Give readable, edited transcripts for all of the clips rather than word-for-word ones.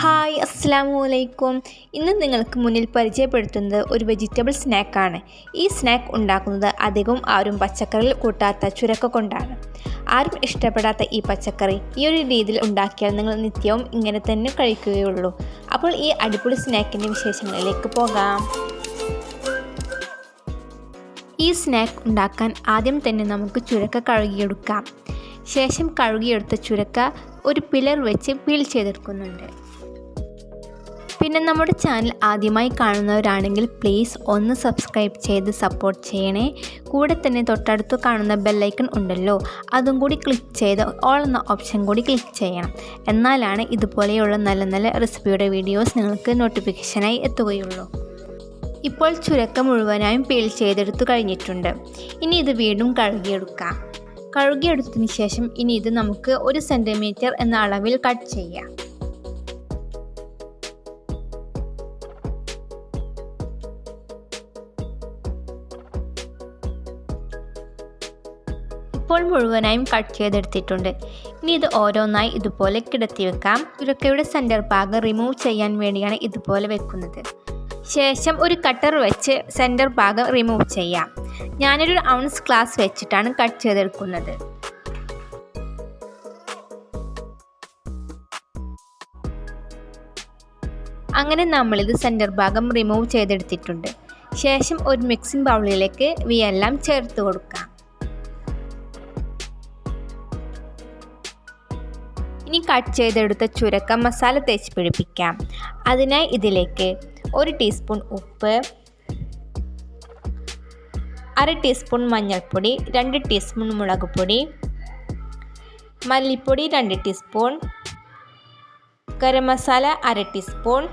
Hi അസ്സലാമു അലൈക്കും. ഇന്ന് നിങ്ങൾക്ക് മുന്നിൽ പരിചയപ്പെടുത്തുന്നത് ഒരു വെജിറ്റബിൾ സ്നാക്കാണ്. ഈ സ്നാക്ക് ഉണ്ടാക്കുന്നത് അധികം ആരും പച്ചക്കറിയിൽ കൂട്ടാത്ത ചുരക്ക കൊണ്ടാണ്. ആരും ഇഷ്ടപ്പെടാത്ത ഈ പച്ചക്കറി ഈ ഒരു രീതിയിൽ ഉണ്ടാക്കിയാൽ നിങ്ങൾ നിത്യവും ഇങ്ങനെ തന്നെ കഴിക്കുകയുള്ളൂ. അപ്പോൾ ഈ അടിപൊളി സ്നാക്കിൻ്റെ വിശേഷങ്ങളിലേക്ക് പോകാം. ഈ സ്നാക്ക് ഉണ്ടാക്കാൻ ആദ്യം തന്നെ നമുക്ക് ചുരക്ക കഴുകിയെടുക്കാം. ശേഷം കഴുകിയെടുത്ത ചുരക്ക ഒരു പില്ലർ വെച്ച് പീൽ ചെയ്തെടുക്കുന്നുണ്ട്. പിന്നെ നമ്മുടെ ചാനൽ ആദ്യമായി കാണുന്നവരാണെങ്കിൽ പ്ലീസ് ഒന്ന് സബ്സ്ക്രൈബ് ചെയ്ത് സപ്പോർട്ട് ചെയ്യണേ. കൂടെ തന്നെ തൊട്ടടുത്ത് കാണുന്ന ബെല്ലൈക്കൺ ഉണ്ടല്ലോ, അതും കൂടി ക്ലിക്ക് ചെയ്ത് ഓൾ എന്ന ഓപ്ഷൻ കൂടി ക്ലിക്ക് ചെയ്യണം. എന്നാലാണ് ഇതുപോലെയുള്ള നല്ല നല്ല റെസിപ്പിയുടെ വീഡിയോസ് നിങ്ങൾക്ക് നോട്ടിഫിക്കേഷനായി എത്തുകയുള്ളൂ. ഇപ്പോൾ ചുരക്ക മുഴുവനായും പീൽ ചെയ്തെടുത്തു കഴിഞ്ഞിട്ടുണ്ട്. ഇനി ഇത് വീണ്ടും കഴുകിയെടുക്കാം. കഴുകിയെടുത്തതിന് ശേഷം ഇനി ഇത് നമുക്ക് 1 സെൻറ്റിമീറ്റർ എന്ന അളവിൽ കട്ട് ചെയ്യാം. ഇപ്പോൾ മുഴുവനായും കട്ട് ചെയ്തെടുത്തിട്ടുണ്ട്. ഇനി ഇത് ഓരോന്നായി ഇതുപോലെ കിടത്തി വെക്കാം. ചുരക്കയുടെ സെൻറ്റർ ഭാഗം റിമൂവ് ചെയ്യാൻ വേണ്ടിയാണ് ഇതുപോലെ വെക്കുന്നത്. ശേഷം ഒരു കട്ടർ വെച്ച് സെൻറ്റർ ഭാഗം റിമൂവ് ചെയ്യാം. ഞാനൊരു ഔൺസ് ഗ്ലാസ് വെച്ചിട്ടാണ് കട്ട് ചെയ്തെടുക്കുന്നത്. അങ്ങനെ നമ്മളിത് സെൻറ്റർ ഭാഗം റിമൂവ് ചെയ്തെടുത്തിട്ടുണ്ട്. ശേഷം ഒരു മിക്സിംഗ് ബൗളിലേക്ക് ഇവയെല്ലാം ചേർത്ത് കൊടുക്കാം. ഇനി കട്ട് ചെയ്തെടുത്ത ചുരക്ക മസാല തേച്ച് പിടിപ്പിക്കാം. അതിനായി ഇതിലേക്ക് 1 ടീസ്പൂൺ ഉപ്പ്, 1/2 ടീസ്പൂൺ മഞ്ഞൾപ്പൊടി, 2 ടീസ്പൂൺ മുളക് പൊടി, മല്ലിപ്പൊടി 2 teaspoon, garam masala 1/2 teaspoon,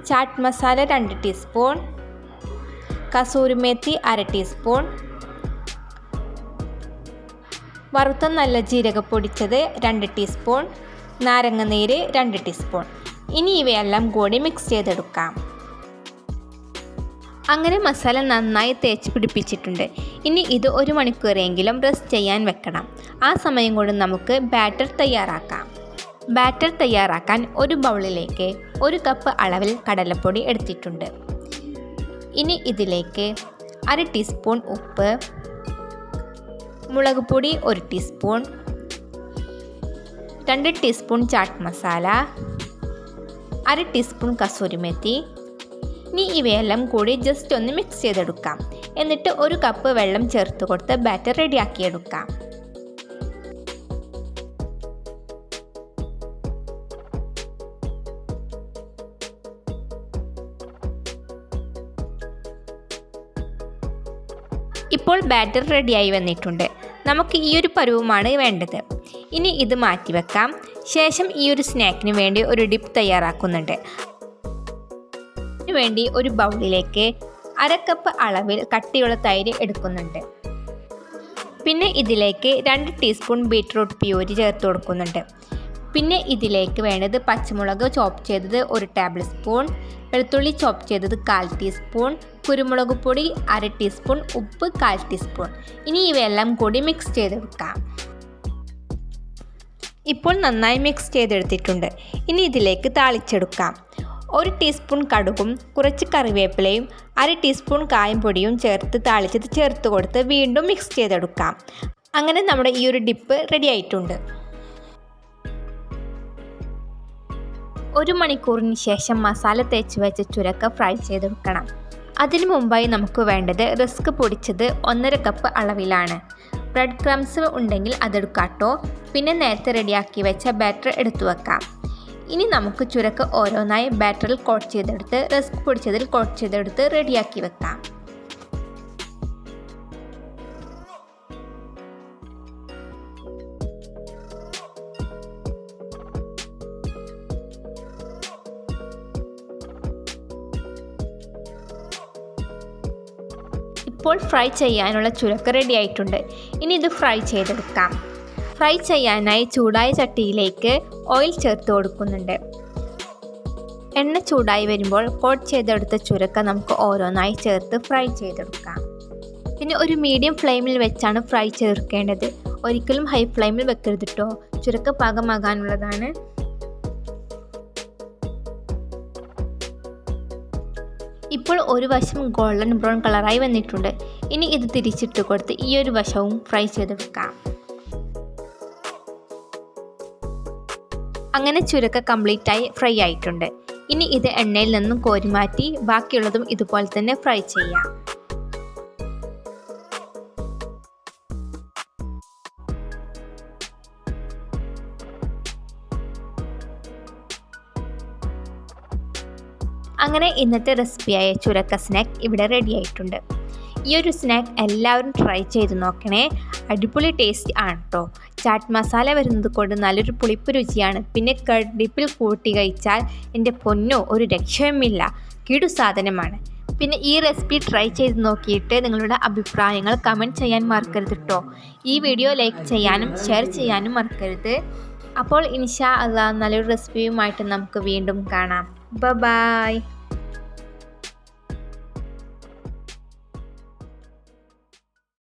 chaat masala 2 teaspoon, kasuri methi 1/2 teaspoon, വറുത്ത നല്ല ജീരക പൊടിച്ചത് 2 ടീസ്പൂൺ, നാരങ്ങ നീര് 2 ടീസ്പൂൺ. ഇനി ഇവയെല്ലാം കൂടി മിക്സ് ചെയ്തെടുക്കാം. അങ്ങനെ മസാല നന്നായി തേച്ച് പിടിപ്പിച്ചിട്ടുണ്ട്. ഇനി ഇത് 1 മണിക്കൂറെങ്കിലും റെസ്റ്റ് ചെയ്യാൻ വെക്കണം. ആ സമയം കൊണ്ട് നമുക്ക് ബാറ്റർ തയ്യാറാക്കാം. ബാറ്റർ തയ്യാറാക്കാൻ ഒരു ബൗളിലേക്ക് 1 കപ്പ് അളവിൽ കടലപ്പൊടി എടുത്തിട്ടുണ്ട്. ഇനി ഇതിലേക്ക് 1/2 ടീസ്പൂൺ ഉപ്പ്, മുളക് പൊടി 1 teaspoon, 2 teaspoon chaat masala, 1/2 teaspoon kasuri methi. ഇനി ഇവയെല്ലാം കൂടി ജസ്റ്റ് ഒന്ന് മിക്സ് ചെയ്തെടുക്കാം. എന്നിട്ട് 1 കപ്പ് വെള്ളം ചേർത്ത് കൊടുത്ത് ബാറ്റർ റെഡിയാക്കിയെടുക്കാം. ഇപ്പോൾ ബാറ്റർ റെഡിയായി വന്നിട്ടുണ്ട്. നമുക്ക് ഈ ഒരു പരുവമാണ് വേണ്ടത്. ഇനി ഇത് മാറ്റിവെക്കാം. ശേഷം ഈ ഒരു സ്നാക്കിന് വേണ്ടി ഒരു ഡിപ്പ് തയ്യാറാക്കുന്നുണ്ട്. അതിനുവേണ്ടി ഒരു ബൗളിലേക്ക് 1/2 കപ്പ് അളവിൽ കട്ടിയുള്ള തൈര് എടുക്കുന്നുണ്ട്. പിന്നെ ഇതിലേക്ക് 2 ടീസ്പൂൺ ബീറ്റ്റൂട്ട് പ്യൂരി ചേർത്ത് കൊടുക്കുന്നുണ്ട്. പിന്നെ ഇതിലേക്ക് വേണ്ടത് പച്ചമുളക് ചോപ്പ് ചെയ്തത് 1 ടേബിൾ സ്പൂൺ, വെളുത്തുള്ളി ചോപ്പ് ചെയ്തത് 1/4 ടീസ്പൂൺ, കുരുമുളക് പൊടി 1/2 ടീസ്പൂൺ, ഉപ്പ് 1/4 ടീസ്പൂൺ. ഇനി ഇവയെല്ലാം കൂടി മിക്സ് ചെയ്തെടുക്കാം. ഇപ്പോൾ നന്നായി മിക്സ് ചെയ്തെടുത്തിട്ടുണ്ട്. ഇനി ഇതിലേക്ക് താളിച്ചെടുക്കാം. 1 ടീസ്പൂൺ കടുകും കുറച്ച് കറിവേപ്പിലയും 1/2 ടീസ്പൂൺ കായം പൊടിയും ചേർത്ത് താളിച്ചത് ചേർത്ത് കൊടുത്ത് വീണ്ടും മിക്സ് ചെയ്തെടുക്കാം. അങ്ങനെ നമ്മുടെ ഈ ഒരു ഡിപ്പ് റെഡി ആയിട്ടുണ്ട്. 1 മണിക്കൂറിന് ശേഷം മസാല തേച്ച് വെച്ച ചുരക്ക ഫ്രൈ ചെയ്തെടുക്കണം. അതിനു മുമ്പായി നമുക്ക് വേണ്ടത് റസ്ക് പൊടിച്ചത് 1/2 കപ്പ് അളവിലാണ്. ബ്രെഡ് ക്രംസ് ഉണ്ടെങ്കിൽ അതെടുക്കാട്ടോ. പിന്നെ നേരത്തെ റെഡിയാക്കി വെച്ച ബാറ്റർ എടുത്തു വെക്കാം. ഇനി നമുക്ക് ചുരക്ക ഓരോന്നായി ബാറ്ററിൽ കോട്ട് ചെയ്തെടുത്ത് റസ്ക് പൊടിച്ചതിൽ കോട്ട് ചെയ്തെടുത്ത് റെഡിയാക്കി വെക്കാം. ഇപ്പോൾ ഫ്രൈ ചെയ്യാനുള്ള ചുരക്ക റെഡി ആയിട്ടുണ്ട്. ഇനി ഇത് ഫ്രൈ ചെയ്തെടുക്കാം. ഫ്രൈ ചെയ്യാനായി ചൂടായ ചട്ടിയിലേക്ക് ഓയിൽ ചേർത്ത് കൊടുക്കുന്നുണ്ട്. എണ്ണ ചൂടായി വരുമ്പോൾ കോട്ട് ചെയ്തെടുത്ത ചുരക്ക നമുക്ക് ഓരോന്നായി ചേർത്ത് ഫ്രൈ ചെയ്തെടുക്കാം. പിന്നെ ഒരു മീഡിയം ഫ്ലെയിമിൽ വെച്ചാണ് ഫ്രൈ ചെയ്തെടുക്കേണ്ടത്. ഒരിക്കലും ഹൈ ഫ്ലെയിമിൽ വെക്കരുത് കേട്ടോ, ചുരക്ക പാകമാകാനുള്ളതാണ്. ഇപ്പോൾ ഒരു വശം ഗോൾഡൻ ബ്രൗൺ കളറായി വന്നിട്ടുണ്ട്. ഇനി ഇത് തിരിച്ചിട്ട് കൊടുത്ത് ഈ ഒരു വശവും ഫ്രൈ ചെയ്തെടുക്കാം. അങ്ങനെ ചുരക്ക കംപ്ലീറ്റായി ഫ്രൈ ആയിട്ടുണ്ട്. ഇനി ഇത് എണ്ണയിൽ നിന്നും കോരി മാറ്റി ബാക്കിയുള്ളതും ഇതുപോലെ തന്നെ ഫ്രൈ ചെയ്യാം. അങ്ങനെ ഇന്നത്തെ റെസിപ്പിയായ ചുരക്ക സ്നാക്ക് ഇവിടെ റെഡി ആയിട്ടുണ്ട്. ഈ ഒരു സ്നാക്ക് എല്ലാവരും ട്രൈ ചെയ്ത് നോക്കണേ. അടിപൊളി ടേസ്റ്റ് ആണ് കേട്ടോ. ചാറ്റ് മസാല വരുന്നത് കൊണ്ട് നല്ലൊരു പുളിപ്പ് രുചിയാണ്. പിന്നെ കർഡ് ഡിപ്പിൽ കൂട്ടി കഴിച്ചാൽ എൻ്റെ പൊന്നോ ഒരു രക്ഷയുമില്ല, കിടു സാധനമാണ്. പിന്നെ ഈ റെസിപ്പി ട്രൈ ചെയ്ത് നോക്കിയിട്ട് നിങ്ങളുടെ അഭിപ്രായങ്ങൾ കമൻറ്റ് ചെയ്യാൻ മറക്കരുത് കേട്ടോ. ഈ വീഡിയോ ലൈക്ക് ചെയ്യാനും ഷെയർ ചെയ്യാനും മറക്കരുത്. അപ്പോൾ ഇൻഷാ അല്ലാഹ് നല്ലൊരു റെസിപ്പിയുമായിട്ട് നമുക്ക് വീണ്ടും കാണാം. ബൈ.